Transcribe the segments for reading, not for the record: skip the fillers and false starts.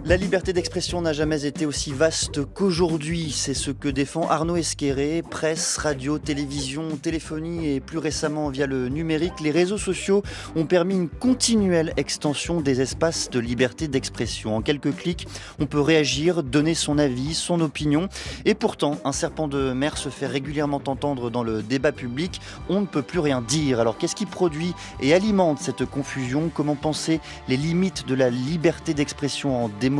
La liberté d'expression n'a jamais été aussi vaste qu'aujourd'hui. C'est ce que défend Arnaud Esqueré. Presse, radio, télévision, téléphonie et plus récemment via le numérique, les réseaux sociaux ont permis une continuelle extension des espaces de liberté d'expression. En quelques clics, on peut réagir, donner son avis, son opinion. Et pourtant, un serpent de mer se fait régulièrement entendre dans le débat public. On ne peut plus rien dire. Alors qu'est-ce qui produit et alimente cette confusion? Comment penser les limites de la liberté d'expression en démocratie?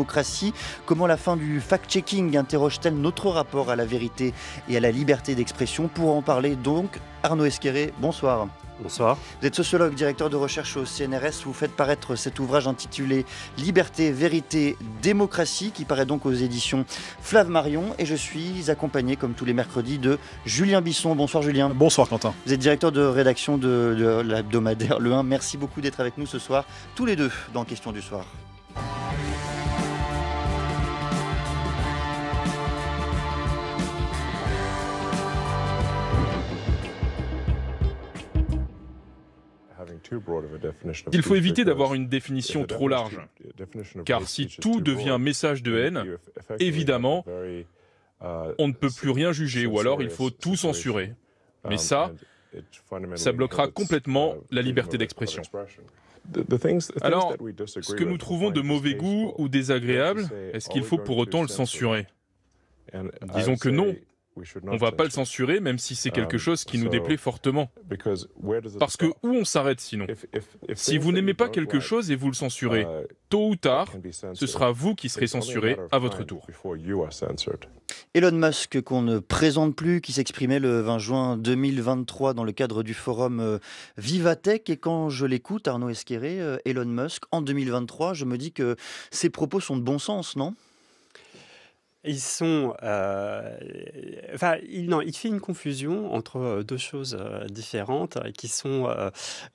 Comment la fin du fact-checking interroge-t-elle notre rapport à la vérité et à la liberté d'expression? Pour en parler donc, Arnaud Esqueré, bonsoir. Bonsoir. Vous êtes sociologue, directeur de recherche au CNRS. Vous faites paraître cet ouvrage intitulé Liberté, vérité, démocratie, qui paraît donc aux éditions Flave Marion. Et je suis accompagné, comme tous les mercredis, de Julien Bisson. Bonsoir Julien. Bonsoir Quentin. Vous êtes directeur de rédaction de l'hebdomadaire Le 1. Merci beaucoup d'être avec nous ce soir, tous les deux, dans Question du soir. Il faut éviter d'avoir une définition trop large, car si tout devient message de haine, évidemment, on ne peut plus rien juger, ou alors il faut tout censurer. Mais ça bloquera complètement la liberté d'expression. Alors, ce que nous trouvons de mauvais goût ou désagréable, est-ce qu'il faut pour autant le censurer? Disons que non. On ne va pas le censurer, même si c'est quelque chose qui nous déplaît fortement. Parce que où on s'arrête sinon? Si vous n'aimez pas quelque chose et vous le censurez, tôt ou tard, ce sera vous qui serez censuré à votre tour. Elon Musk, qu'on ne présente plus, qui s'exprimait le 20 juin 2023 dans le cadre du forum Vivatech. Et quand je l'écoute, Arnaud Esqueré, Elon Musk, en 2023, je me dis que ses propos sont de bon sens, non ? Ils sont, il fait une confusion entre deux choses différentes, qui sont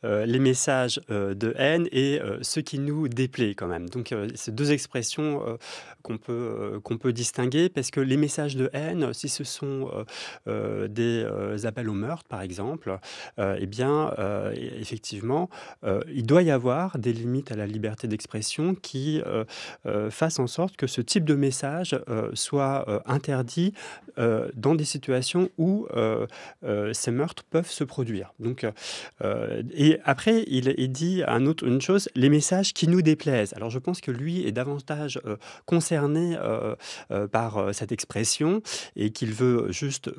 les messages de haine et ce qui nous déplaît quand même. Donc, c'est deux expressions qu'on peut distinguer, parce que les messages de haine, si ce sont des appels au meurtre, par exemple, effectivement, il doit y avoir des limites à la liberté d'expression qui fassent en sorte que ce type de message soit interdit dans des situations où ces meurtres peuvent se produire. Donc, et après, il dit une chose, les messages qui nous déplaisent. Alors, je pense que lui est davantage concerné par cette expression, et qu'il veut juste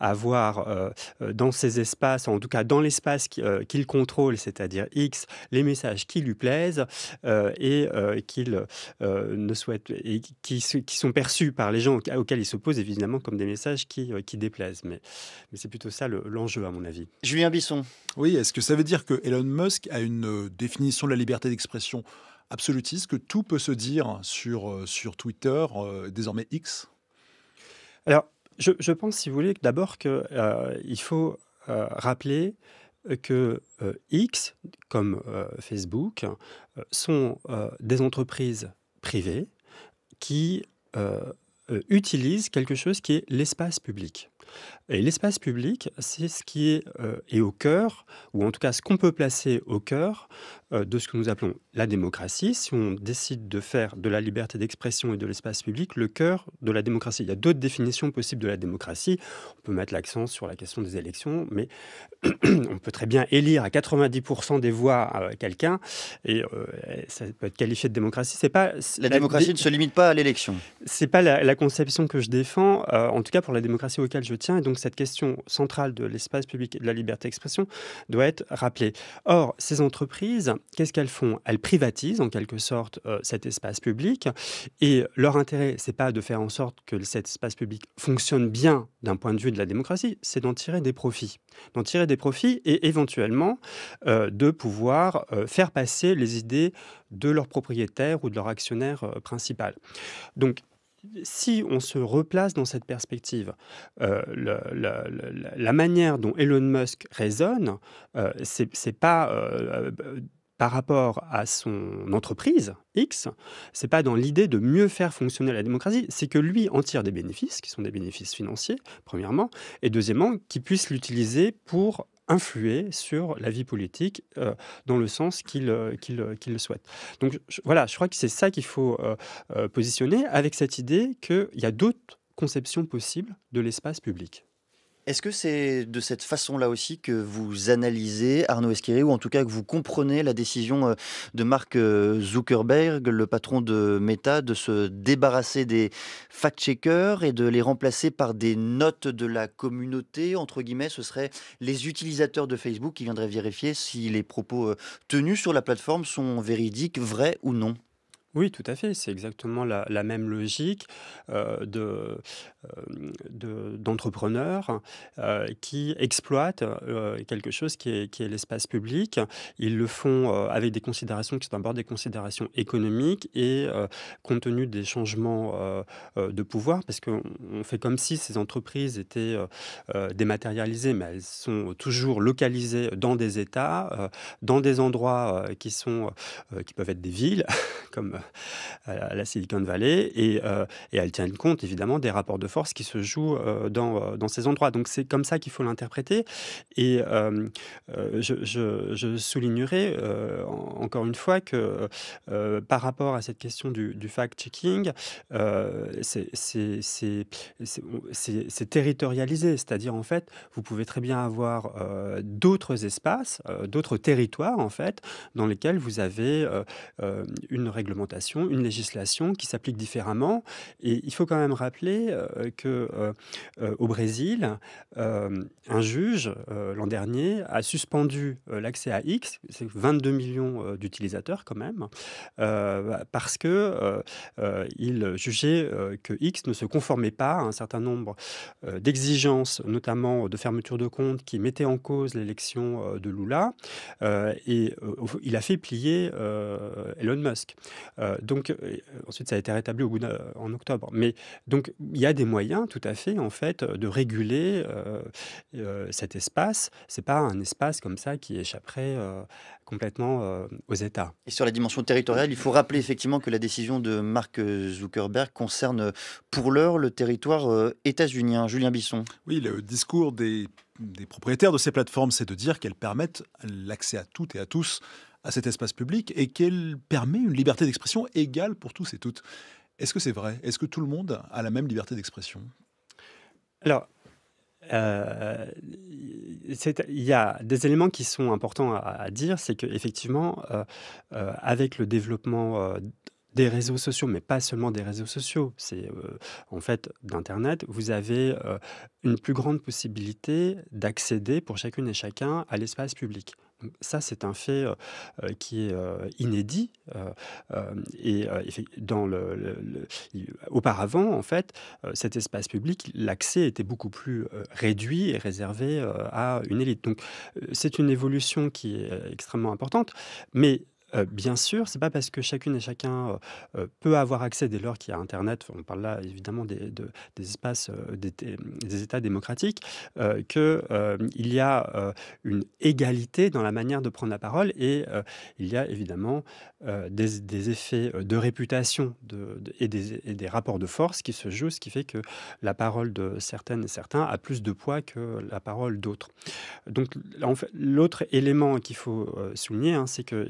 avoir dans ces espaces, en tout cas dans l'espace qu'il contrôle, c'est-à-dire X, les messages qui lui plaisent et qu'il ne souhaite, et qui sont perçus par les gens auxquels il s'oppose, évidemment, comme des messages qui déplaisent. Mais c'est plutôt ça l'enjeu, à mon avis. Julien Bisson. Oui, est-ce que ça veut dire que Elon Musk a une définition de la liberté d'expression absolutiste, que tout peut se dire sur Twitter, désormais X? Alors, je pense, si vous voulez, d'abord qu'il faut rappeler que X, comme Facebook, sont des entreprises privées qui utilisent quelque chose qui est l'espace public. Et l'espace public, c'est ce qui est au cœur, ou en tout cas ce qu'on peut placer au cœur de ce que nous appelons la démocratie. Si on décide de faire de la liberté d'expression et de l'espace public le cœur de la démocratie. Il y a d'autres définitions possibles de la démocratie. On peut mettre l'accent sur la question des élections, mais on peut très bien élire à 90% des voix quelqu'un, et ça peut être qualifié de démocratie. C'est pas, la démocratie ne se limite pas à l'élection. C'est pas la conception que je défends, en tout cas pour la démocratie auquel je tiens. Et donc cette question centrale de l'espace public et de la liberté d'expression doit être rappelée. Or, ces entreprises, qu'est-ce qu'elles font? Elles privatisent en quelque sorte cet espace public, et leur intérêt, c'est pas de faire en sorte que cet espace public fonctionne bien d'un point de vue de la démocratie, c'est d'en tirer des profits. Et éventuellement de pouvoir faire passer les idées de leur propriétaire ou de leur actionnaire principal. Donc, si on se replace dans cette perspective, la manière dont Elon Musk raisonne, c'est pas par rapport à son entreprise X, c'est pas dans l'idée de mieux faire fonctionner la démocratie, c'est que lui en tire des bénéfices, qui sont des bénéfices financiers, premièrement, et deuxièmement, qu'il puisse l'utiliser pour influer sur la vie politique dans le sens qu'il le souhaite. Donc voilà, je crois que c'est ça qu'il faut positionner avec cette idée qu'il y a d'autres conceptions possibles de l'espace public. Est-ce que c'est de cette façon-là aussi que vous analysez, Arnaud Esqueré, ou en tout cas que vous comprenez la décision de Mark Zuckerberg, le patron de Meta, de se débarrasser des fact-checkers et de les remplacer par des notes de la communauté, entre guillemets, ce seraient les utilisateurs de Facebook qui viendraient vérifier si les propos tenus sur la plateforme sont véridiques, vrais ou non? Oui, tout à fait. C'est exactement la même logique d'entrepreneurs qui exploitent quelque chose qui est l'espace public. Ils le font avec des considérations qui sont d'abord des considérations économiques et compte tenu des changements de pouvoir, parce qu'on fait comme si ces entreprises étaient dématérialisées, mais elles sont toujours localisées dans des États, dans des endroits qui peuvent être des villes, comme à la Silicon Valley, et elle tient compte évidemment des rapports de force qui se jouent dans ces endroits. Donc c'est comme ça qu'il faut l'interpréter. Et je soulignerai encore une fois que par rapport à cette question du fact-checking, c'est territorialisé, c'est-à-dire en fait, vous pouvez très bien avoir d'autres espaces, d'autres territoires en fait, dans lesquels vous avez une réglementation, une législation qui s'applique différemment. Et il faut quand même rappeler qu'au Brésil, un juge, l'an dernier, a suspendu l'accès à X, c'est 22 millions d'utilisateurs quand même, parce qu'il jugeait que X ne se conformait pas à un certain nombre d'exigences, notamment de fermeture de compte, qui mettaient en cause l'élection de Lula. Et il a fait plier Elon Musk. Ensuite, ça a été rétabli en octobre. Mais donc, il y a des moyens, tout à fait, en fait, de réguler cet espace. C'est pas un espace comme ça qui échapperait complètement aux États. Et sur la dimension territoriale, il faut rappeler effectivement que la décision de Mark Zuckerberg concerne pour l'heure le territoire états-unien. Julien Bisson. Oui, le discours des propriétaires de ces plateformes, c'est de dire qu'elles permettent l'accès à toutes et à tous à cet espace public et qu'elle permet une liberté d'expression égale pour tous et toutes. Est-ce que c'est vrai? Est-ce que tout le monde a la même liberté d'expression? Alors, il y a des éléments qui sont importants à dire, c'est qu'effectivement, avec le développement des réseaux sociaux, mais pas seulement des réseaux sociaux, c'est en fait d'Internet, vous avez une plus grande possibilité d'accéder pour chacune et chacun à l'espace public. Donc ça, c'est un fait qui est inédit. Auparavant, en fait, cet espace public, l'accès était beaucoup plus réduit et réservé à une élite. Donc, c'est une évolution qui est extrêmement importante, mais bien sûr, c'est pas parce que chacune et chacun peut avoir accès dès lors qu'il y a Internet, on parle là évidemment des espaces, des États démocratiques, qu'il y a une égalité dans la manière de prendre la parole et il y a évidemment des effets de réputation et des rapports de force qui se jouent, ce qui fait que la parole de certaines et certains a plus de poids que la parole d'autres. Donc, en fait, l'autre élément qu'il faut souligner, c'est que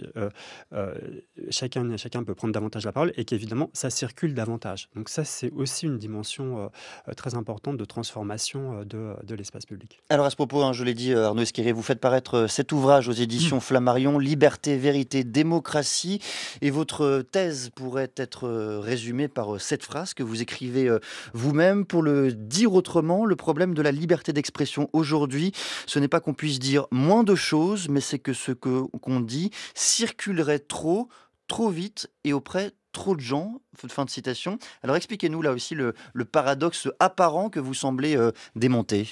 chacun peut prendre davantage la parole et qu'évidemment, ça circule davantage. Donc ça, c'est aussi une dimension très importante de transformation de l'espace public. Alors à ce propos, je l'ai dit, Arnaud Esqueré, vous faites paraître cet ouvrage aux éditions Flammarion, Liberté, Vérité, Démocratie. Et votre thèse pourrait être résumée par cette phrase que vous écrivez vous-même. Pour le dire autrement, le problème de la liberté d'expression aujourd'hui, ce n'est pas qu'on puisse dire moins de choses, mais c'est que ce qu'on dit circulerait trop vite et auprès trop de gens. Fin de citation. Alors expliquez-nous là aussi le paradoxe apparent que vous semblez démonter.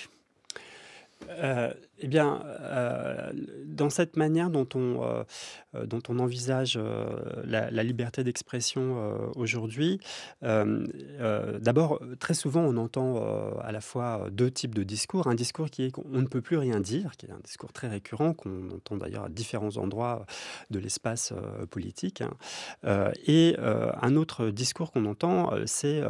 Dans cette manière dont on envisage la liberté d'expression aujourd'hui, d'abord, très souvent, on entend à la fois deux types de discours. Un discours qui est qu'on ne peut plus rien dire, qui est un discours très récurrent, qu'on entend d'ailleurs à différents endroits de l'espace politique. Et un autre discours qu'on entend, c'est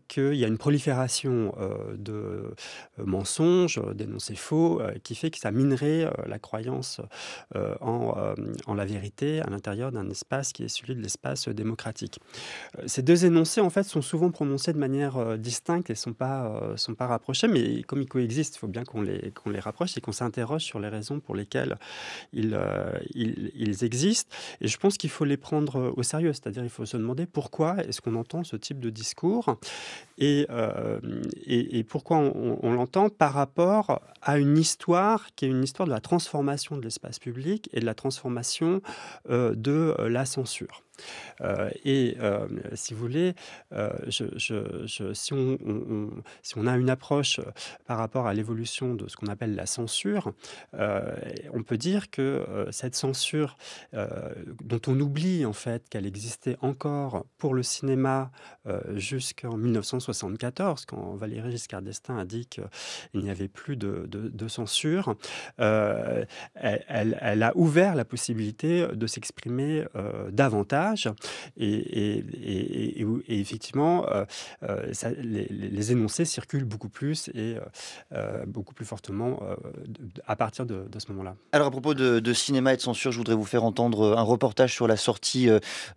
qu'il y a une prolifération de mensonges, d'énoncés qui fait que ça minerait la croyance en la vérité à l'intérieur d'un espace qui est celui de l'espace démocratique. Ces deux énoncés, en fait, sont souvent prononcés de manière distincte et sont pas rapprochés, mais comme ils coexistent, il faut bien qu'on les rapproche et qu'on s'interroge sur les raisons pour lesquelles ils existent. Et je pense qu'il faut les prendre au sérieux, c'est-à-dire il faut se demander pourquoi est-ce qu'on entend ce type de discours et pourquoi on l'entend par rapport à une histoire qui est une histoire de la transformation de l'espace public et de la transformation de la censure. Si vous voulez, si on a une approche par rapport à l'évolution de ce qu'on appelle la censure, on peut dire que cette censure, dont on oublie en fait qu'elle existait encore pour le cinéma jusqu'en 1974, quand Valéry Giscard d'Estaing a dit qu'il n'y avait plus de censure, elle a ouvert la possibilité de s'exprimer davantage. Et effectivement, les énoncés circulent beaucoup plus et beaucoup plus fortement à partir de ce moment-là. Alors à propos de cinéma et de censure, je voudrais vous faire entendre un reportage sur la sortie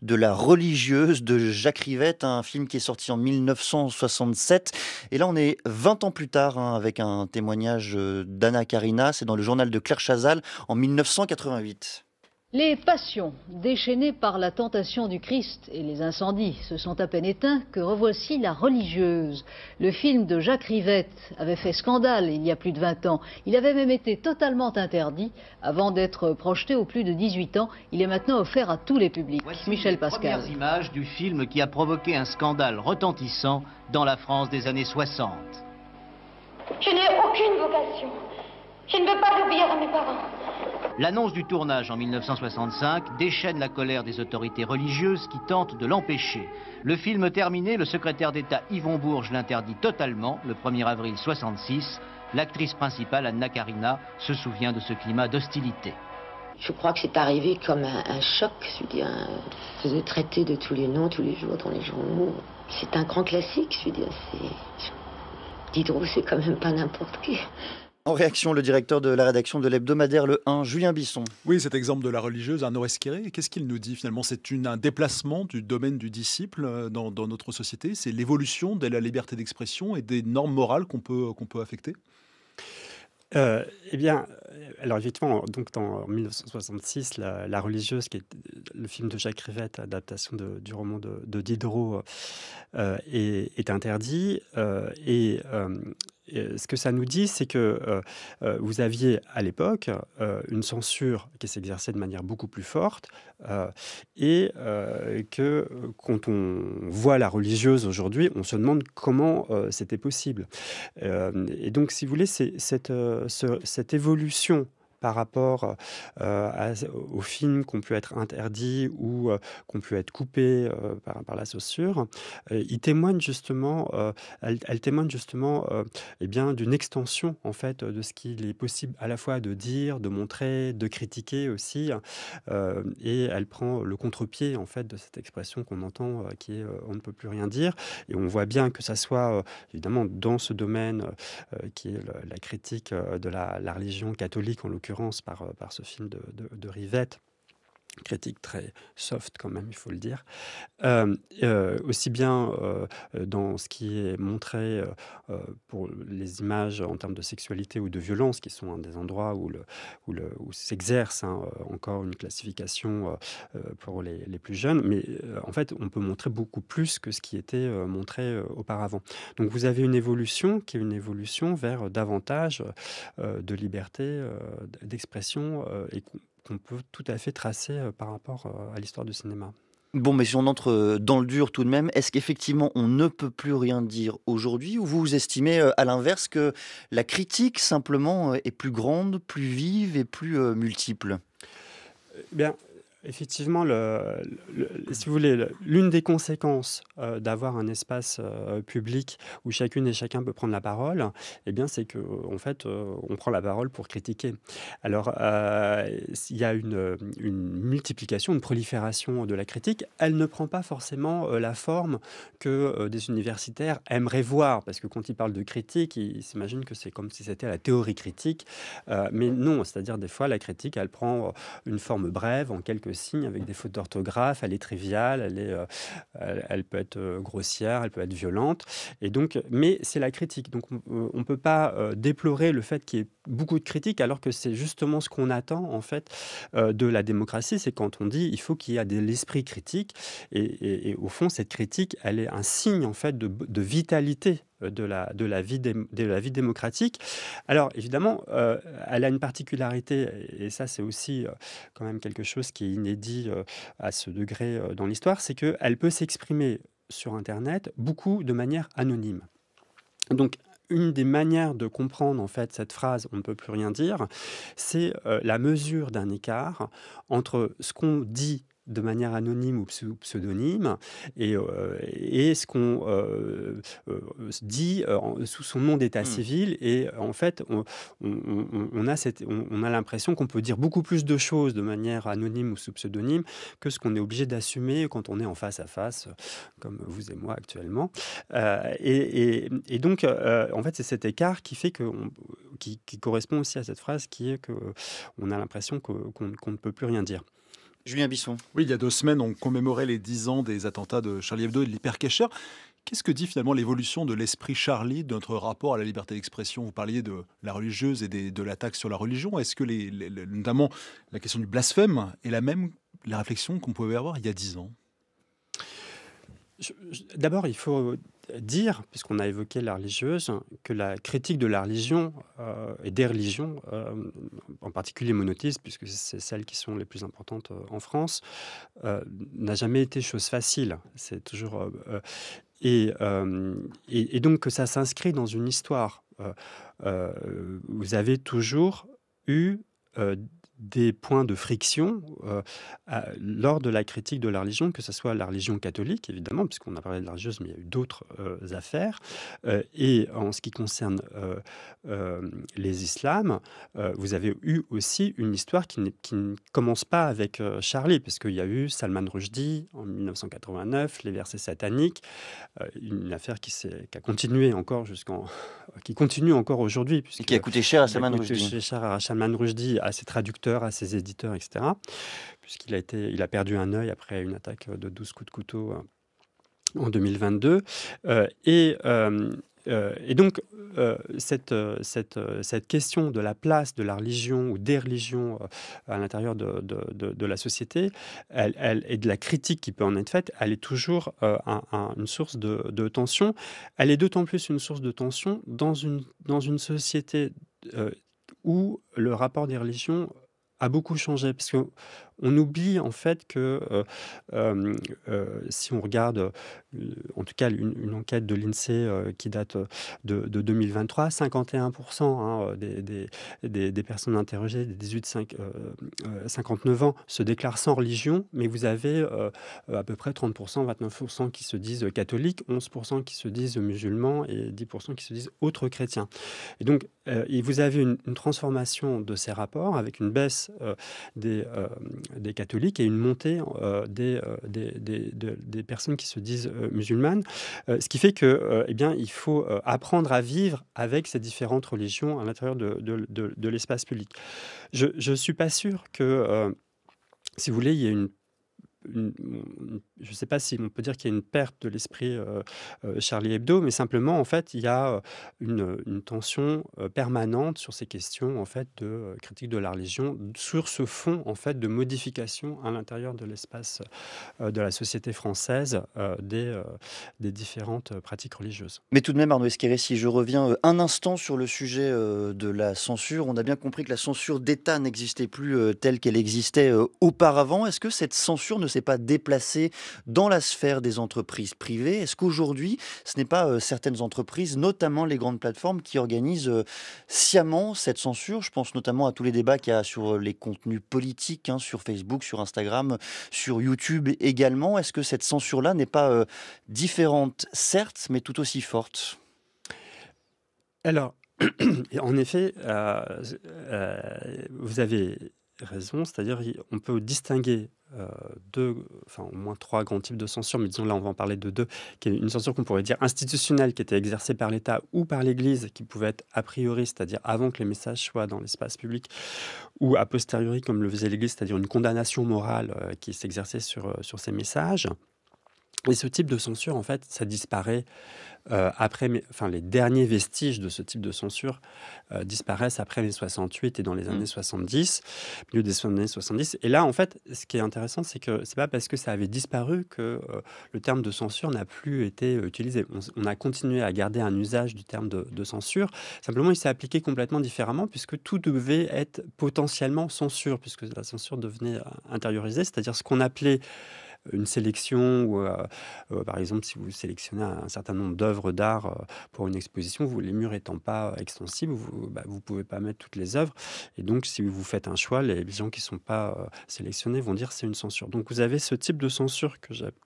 de La Religieuse de Jacques Rivette, un film qui est sorti en 1967. Et là, on est 20 ans plus tard avec un témoignage d'Anna Karina. C'est dans le journal de Claire Chazal en 1988. Les passions, déchaînées par la tentation du Christ et les incendies, se sont à peine éteints que revoici La Religieuse. Le film de Jacques Rivette avait fait scandale il y a plus de 20 ans. Il avait même été totalement interdit avant d'être projeté aux plus de 18 ans. Il est maintenant offert à tous les publics. Voici Michel les Pascal. premières images du film qui a provoqué un scandale retentissant dans la France des années 60. Je n'ai aucune vocation. Je ne veux pas obéir à mes parents. L'annonce du tournage en 1965 déchaîne la colère des autorités religieuses qui tentent de l'empêcher. Le film terminé, le secrétaire d'État Yvon Bourges l'interdit totalement le 1er avril 1966. L'actrice principale, Anna Karina, se souvient de ce climat d'hostilité. Je crois que c'est arrivé comme un choc, je veux dire, de traiter de tous les noms, tous les jours dans les journaux. C'est un grand classique, je veux dire, Diderot, c'est quand même pas n'importe qui. En réaction, le directeur de la rédaction de l'hebdomadaire Le 1, Julien Bisson. Oui, cet exemple de La Religieuse, Arnaud Esqueré, qu'est-ce qu'il nous dit finalement? C'est un déplacement du domaine du disciple dans notre société. C'est l'évolution de la liberté d'expression et des normes morales qu'on peut affecter. Eh bien, alors effectivement, donc en 1966, La Religieuse, qui est le film de Jacques Rivette, adaptation du roman de Diderot, est interdit. Ce que ça nous dit, c'est que vous aviez à l'époque une censure qui s'exerçait de manière beaucoup plus forte et que quand on voit La Religieuse aujourd'hui, on se demande comment c'était possible. Et donc, si vous voulez, c'est cette évolution par rapport aux films qui ont pu être interdits ou qui ont pu être coupés par la censure, elle témoigne justement eh bien, d'une extension en fait de ce qu'il est possible à la fois de dire, de montrer, de critiquer aussi, et elle prend le contre-pied en fait de cette expression qu'on entend qui est on ne peut plus rien dire, et on voit bien que ça soit évidemment dans ce domaine qui est la critique de la religion catholique en l'occurrence par ce film de Rivette, critique très soft quand même, il faut le dire, aussi bien dans ce qui est montré pour les images en termes de sexualité ou de violence, qui sont des endroits où s'exerce encore une classification pour les plus jeunes, mais en fait on peut montrer beaucoup plus que ce qui était montré auparavant. Donc vous avez une évolution qui est une évolution vers davantage de liberté d'expression et qu'on peut tout à fait tracer par rapport à l'histoire du cinéma. Bon, mais si on entre dans le dur tout de même, est-ce qu'effectivement on ne peut plus rien dire aujourd'hui, ou vous estimez à l'inverse que la critique simplement est plus grande, plus vive et plus multiple? Bien, Effectivement, si vous voulez, l'une des conséquences d'avoir un espace public où chacune et chacun peut prendre la parole, eh bien, c'est qu'en fait, on prend la parole pour critiquer. Alors, il y a une multiplication, une prolifération de la critique. Elle ne prend pas forcément la forme que des universitaires aimeraient voir, parce que quand ils parlent de critique, ils s'imaginent que c'est comme si c'était la théorie critique. Mais non, c'est-à-dire des fois, la critique, elle prend une forme brève, en quelques signes, avec des fautes d'orthographe, elle est triviale, elle peut être grossière, elle peut être violente, et donc, mais c'est la critique. Donc on ne peut pas déplorer le fait qu'il y ait beaucoup de critiques, alors que c'est justement ce qu'on attend en fait de la démocratie, c'est quand on dit il faut qu'il y ait de l'esprit critique, et au fond cette critique, elle est un signe en fait de vitalité de la vie démocratique. Alors évidemment, elle a une particularité, et ça c'est aussi quand même quelque chose qui est inédit à ce degré dans l'histoire, c'est qu'elle peut s'exprimer sur Internet beaucoup de manière anonyme. Donc, une des manières de comprendre en fait cette phrase « on ne peut plus rien dire », c'est la mesure d'un écart entre ce qu'on dit de manière anonyme ou pseudonyme, et ce qu'on dit sous son nom d'état civil. Et en fait, on a l'impression qu'on peut dire beaucoup plus de choses de manière anonyme ou sous pseudonyme que ce qu'on est obligé d'assumer quand on est en face à face, comme vous et moi actuellement. Et donc, en fait, c'est cet écart qui fait qui correspond aussi à cette phrase qui est qu'on a l'impression qu'on ne peut plus rien dire. Julien Bisson. Oui, il y a 2 semaines, on commémorait les 10 ans des attentats de Charlie Hebdo et de l'Hypercacher. Qu'est-ce que dit finalement l'évolution de l'esprit Charlie, de notre rapport à la liberté d'expression? Vous parliez de la religieuse et de l'attaque sur la religion. Est-ce que notamment la question du blasphème est la réflexion qu'on pouvait avoir il y a 10 ans? D'abord, il faut dire, puisqu'on a évoqué la religieuse, que la critique de la religion et des religions, en particulier monothéistes, puisque c'est celles qui sont les plus importantes en France, n'a jamais été chose facile. C'est toujours et donc que ça s'inscrit dans une histoire. Vous avez toujours eu des points de friction lors de la critique de la religion, que ce soit la religion catholique, évidemment, puisqu'on a parlé de la religieuse, mais il y a eu d'autres affaires. Et en ce qui concerne les islams, vous avez eu aussi une histoire qui ne commence pas avec Charlie, parce qu'il y a eu Salman Rushdie en 1989, les versets sataniques, une affaire qui a continué encore qui continue encore aujourd'hui. Et qui a coûté cher à Salman Rushdie. Qui a coûté cher à Salman Rushdie, à ses traducteurs, à ses éditeurs, etc. Puisqu'il a perdu un œil après une attaque de 12 coups de couteau en 2022. Et donc, cette question de la place de la religion ou des religions à l'intérieur de la société, et de la critique qui peut en être faite, elle est toujours une source de tension. Elle est d'autant plus une source de tension dans une société où le rapport des religions a beaucoup changé, parce qu'on oublie en fait que si on regarde en tout cas une enquête de l'INSEE qui date de 2023, 51% des personnes interrogées des 18-59 ans se déclarent sans religion, mais vous avez à peu près 30%, 29% qui se disent catholiques, 11% qui se disent musulmans et 10% qui se disent autres chrétiens. Et donc vous avez une transformation de ces rapports avec une baisse des catholiques et une montée des personnes qui se disent musulmanes, ce qui fait que, il faut apprendre à vivre avec ces différentes religions à l'intérieur de l'espace public. Je ne suis pas sûr que, si vous voulez, il y ait je ne sais pas si on peut dire qu'il y a une perte de l'esprit Charlie Hebdo, mais simplement, en fait, il y a une tension permanente sur ces questions, en fait, de critique de la religion, sur ce fond, en fait, de modification à l'intérieur de l'espace de la société française des différentes pratiques religieuses. Mais tout de même, Arnaud Esqueré, si je reviens un instant sur le sujet de la censure, on a bien compris que la censure d'État n'existait plus telle qu'elle existait auparavant. Est-ce que cette censure ne s'est pas déplacé dans la sphère des entreprises privées? Est-ce qu'aujourd'hui, ce n'est pas certaines entreprises, notamment les grandes plateformes, qui organisent sciemment cette censure? Je pense notamment à tous les débats qu'il y a sur les contenus politiques, hein, sur Facebook, sur Instagram, sur YouTube également. Est-ce que cette censure-là n'est pas différente, certes, mais tout aussi forte? Alors, en effet, vous avez raison, c'est-à-dire on peut distinguer au moins trois grands types de censure, mais disons là on va en parler de deux, qui est une censure qu'on pourrait dire institutionnelle, qui était exercée par l'État ou par l'Église, qui pouvait être a priori, c'est-à-dire avant que les messages soient dans l'espace public, ou a posteriori, comme le faisait l'Église, c'est-à-dire une condamnation morale qui s'exerçait sur ces messages. Et ce type de censure, en fait, ça disparaît après, les derniers vestiges de ce type de censure disparaissent après mai 68 et dans les années 70, milieu des années 70. Et là, en fait, ce qui est intéressant, c'est que c'est pas parce que ça avait disparu que le terme de censure n'a plus été utilisé. On a continué à garder un usage du terme de censure. Simplement, il s'est appliqué complètement différemment puisque tout devait être potentiellement censure, puisque la censure devenait intériorisée, c'est-à-dire ce qu'on appelait une sélection ou par exemple si vous sélectionnez un certain nombre d'œuvres d'art pour une exposition, les murs étant pas extensibles, vous pouvez pas mettre toutes les œuvres et donc si vous faites un choix, les gens qui sont pas sélectionnés vont dire c'est une censure. Donc vous avez ce type de censure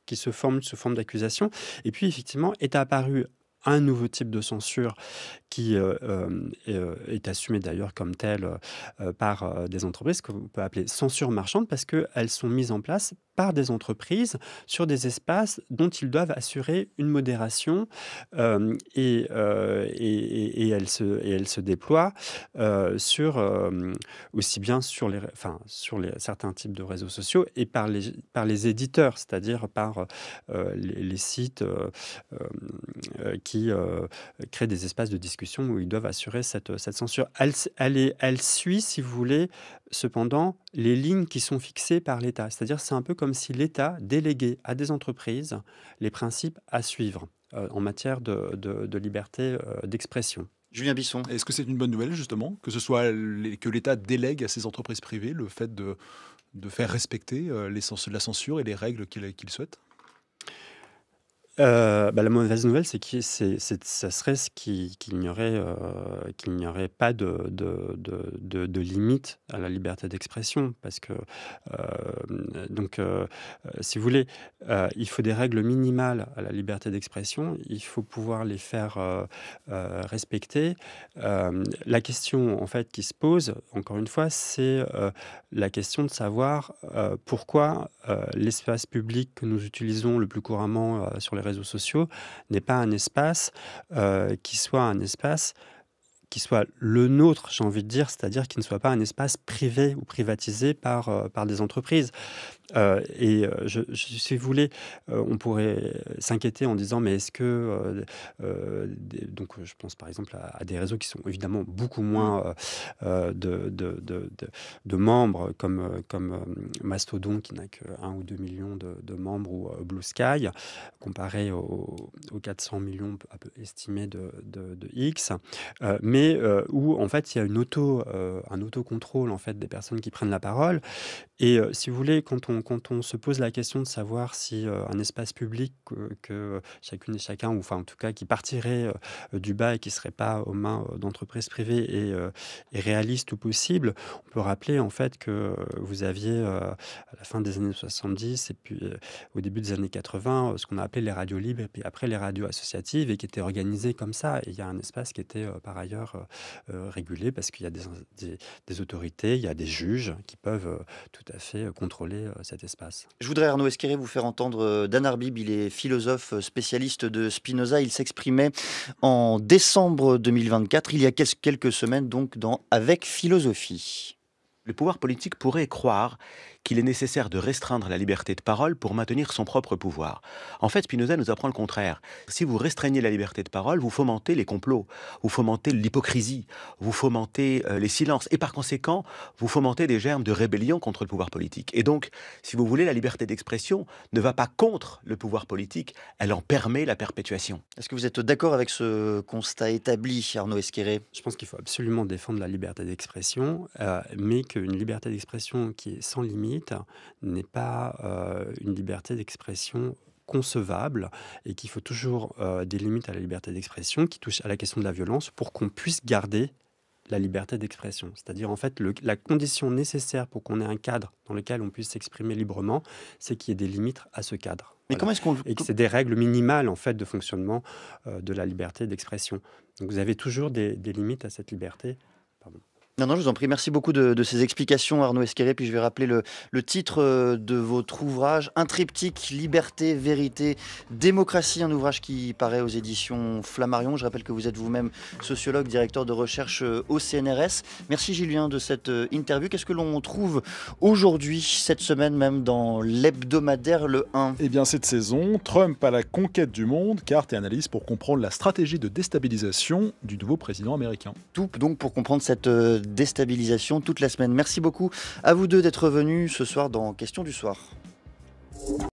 qui se forme sous forme d'accusation et puis effectivement est apparu un nouveau type de censure qui est assumé d'ailleurs comme tel par des entreprises qu'on peut appeler censure marchande parce qu'elles sont mises en place par des entreprises sur des espaces dont ils doivent assurer une modération et elles se déploient aussi bien sur certains types de réseaux sociaux et par les éditeurs, c'est-à-dire par les sites qui créent des espaces de discussion où ils doivent assurer cette censure. Elle suit, si vous voulez, cependant, les lignes qui sont fixées par l'État. C'est-à-dire c'est un peu comme si l'État déléguait à des entreprises les principes à suivre en matière de liberté d'expression. Julien Bisson. Est-ce que c'est une bonne nouvelle, justement, que ce soit que l'État délègue à ses entreprises privées le fait de faire respecter la censure et les règles qu'il souhaite? La mauvaise nouvelle, c'est que ça serait qu'il n'y aurait pas de limite à la liberté d'expression. Parce que, si vous voulez, il faut des règles minimales à la liberté d'expression. Il faut pouvoir les faire respecter. La question, en fait, qui se pose, encore une fois, c'est la question de savoir pourquoi l'espace public que nous utilisons le plus couramment sur les réseaux sociaux n'est pas un espace qui soit le nôtre, j'ai envie de dire, c'est-à-dire qui ne soit pas un espace privé ou privatisé par des entreprises. Si vous voulez, on pourrait s'inquiéter en disant mais est-ce que donc je pense par exemple à des réseaux qui sont évidemment beaucoup moins de membres comme Mastodon qui n'a que 1 ou 2 millions de membres ou Blue Sky comparé aux 400 millions un peu estimés de X, mais où en fait il y a un autocontrôle en fait des personnes qui prennent la parole. Et si vous voulez, quand on se pose la question de savoir si un espace public que chacune et chacun, ou enfin en tout cas qui partirait du bas et qui ne serait pas aux mains d'entreprises privées est réaliste ou possible, on peut rappeler en fait que vous aviez à la fin des années 70 et puis au début des années 80 ce qu'on a appelé les radios libres et puis après les radios associatives et qui étaient organisées comme ça. Et il y a un espace qui était par ailleurs régulé parce qu'il y a des autorités, il y a des juges qui peuvent tout à fait contrôler cet espace. Je voudrais, Arnaud Esqueré, vous faire entendre Dan Arbib. Il est philosophe spécialiste de Spinoza. Il s'exprimait en décembre 2024, il y a quelques semaines, donc dans Avec philosophie. Le pouvoir politique pourrait croire qu'il est nécessaire de restreindre la liberté de parole pour maintenir son propre pouvoir. En fait, Spinoza nous apprend le contraire. Si vous restreignez la liberté de parole, vous fomentez les complots, vous fomentez l'hypocrisie, vous fomentez les silences, et par conséquent, vous fomentez des germes de rébellion contre le pouvoir politique. Et donc, si vous voulez, la liberté d'expression ne va pas contre le pouvoir politique, elle en permet la perpétuation. Est-ce que vous êtes d'accord avec ce constat établi, Arnaud Esqueré? Je pense qu'il faut absolument défendre la liberté d'expression, mais qu'une liberté d'expression qui est sans limite, limites n'est pas une liberté d'expression concevable et qu'il faut toujours des limites à la liberté d'expression qui touchent à la question de la violence pour qu'on puisse garder la liberté d'expression. C'est-à-dire, en fait, la condition nécessaire pour qu'on ait un cadre dans lequel on puisse s'exprimer librement, c'est qu'il y ait des limites à ce cadre. Mais Voilà. comment est-ce qu'on... Et que c'est des règles minimales, en fait, de fonctionnement de la liberté d'expression. Donc, vous avez toujours des limites à cette liberté. Pardon. Non, je vous en prie. Merci beaucoup de ces explications, Arnaud Esquerré. Puis je vais rappeler le titre de votre ouvrage, Un triptyque, liberté, vérité, démocratie, un ouvrage qui paraît aux éditions Flammarion. Je rappelle que vous êtes vous-même sociologue, directeur de recherche au CNRS. Merci Julien de cette interview. Qu'est-ce que l'on trouve aujourd'hui, cette semaine même, dans l'hebdomadaire Le 1 ? Eh bien, cette saison, Trump à la conquête du monde, carte et analyse pour comprendre la stratégie de déstabilisation du nouveau président américain. Tout donc pour comprendre cette déstabilisation toute la semaine. Merci beaucoup à vous deux d'être venus ce soir dans Question du soir.